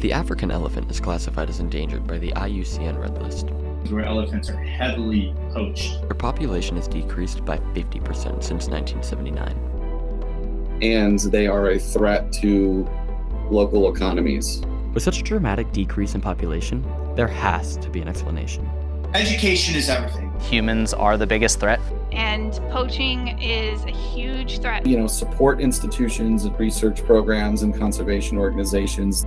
The African elephant is classified as endangered by the IUCN Red List. Where elephants are heavily poached. Their population has decreased by 50% since 1979. And they are a threat to local economies. With such a dramatic decrease in population, there has to be an explanation. Education is everything. Humans are the biggest threat. And poaching is a huge threat. Support institutions and research programs and conservation organizations.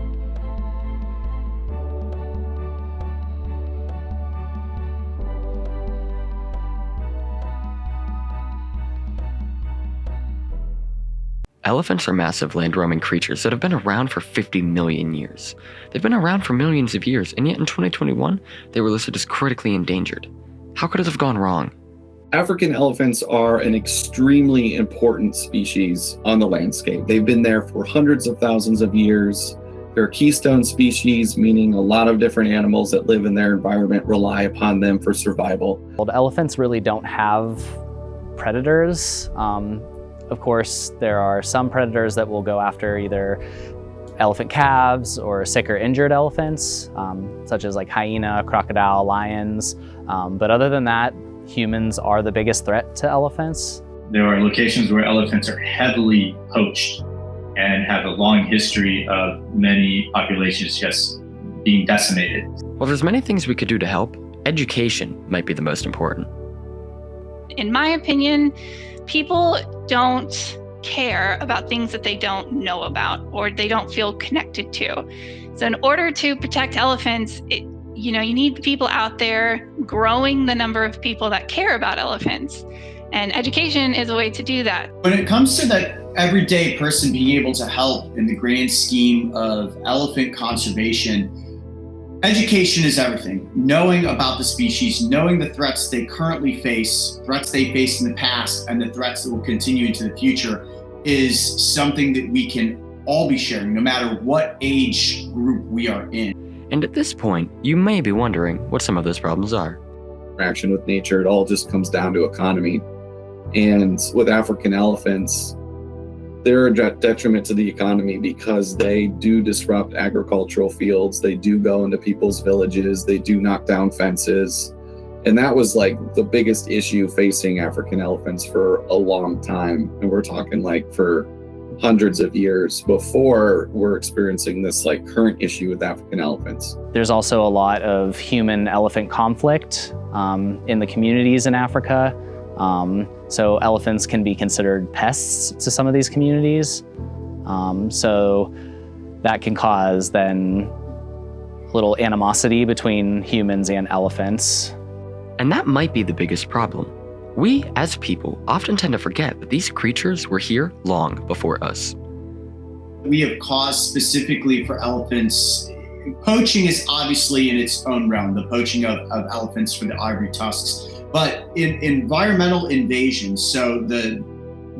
Elephants are massive land-roaming creatures that have been around for 50 million years. They've been around for millions of years, and yet in 2021, they were listed as critically endangered. How could it have gone wrong? African elephants are an extremely important species on the landscape. They've been there for hundreds of thousands of years. They're a keystone species, meaning a lot of different animals that live in their environment rely upon them for survival. Well, the elephants really don't have predators. Of course, there are some predators that will go after either elephant calves or sick or injured elephants, such as like hyena, crocodile, lions. But other than that, humans are the biggest threat to elephants. There are locations where elephants are heavily poached and have a long history of many populations just being decimated. While there's many things we could do to help, education might be the most important. In my opinion, people don't care about things that they don't know about or they don't feel connected to. So in order to protect elephants, you need people out there growing the number of people that care about elephants. And education is a way to do that. When it comes to that everyday person being able to help in the grand scheme of elephant conservation, education is everything. Knowing about the species, knowing the threats they currently face, threats they faced in the past, and the threats that will continue into the future is something that we can all be sharing, no matter what age group we are in. And at this point, you may be wondering what some of those problems are. Interaction with nature, it all just comes down to economy. And with African elephants, they're a detriment to the economy because they do disrupt agricultural fields. They do go into people's villages. They do knock down fences. And that was like the biggest issue facing African elephants for a long time. And we're talking like for hundreds of years before we're experiencing this like current issue with African elephants. There's also a lot of human-elephant conflict in the communities in Africa. So elephants can be considered pests to some of these communities. So that can cause then little animosity between humans and elephants. And that might be the biggest problem. We, as people, often tend to forget that these creatures were here long before us. We have caused specifically for elephants. Poaching is obviously in its own realm, the poaching of elephants for the ivory tusks. But in environmental invasions, so the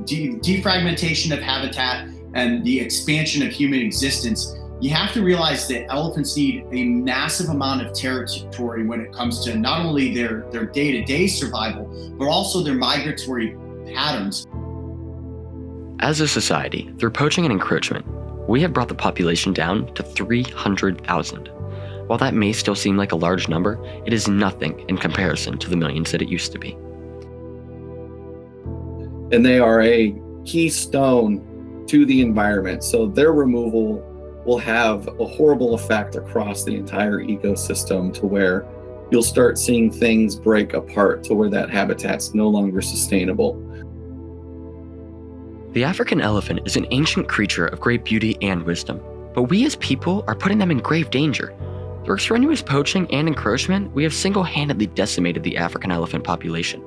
defragmentation of habitat and the expansion of human existence, you have to realize that elephants need a massive amount of territory when it comes to not only their day-to-day survival, but also their migratory patterns. As a society, through poaching and encroachment, we have brought the population down to 300,000. While that may still seem like a large number, it is nothing in comparison to the millions that it used to be. And they are a keystone to the environment. So their removal will have a horrible effect across the entire ecosystem to where you'll start seeing things break apart to where that habitat's no longer sustainable. The African elephant is an ancient creature of great beauty and wisdom, but we as people are putting them in grave danger. Through strenuous poaching and encroachment, we have single-handedly decimated the African elephant population.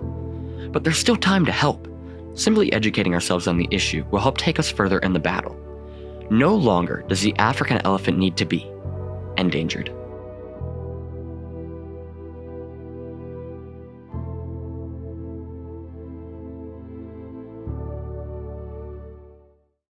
But there's still time to help. Simply educating ourselves on the issue will help take us further in the battle. No longer does the African elephant need to be endangered.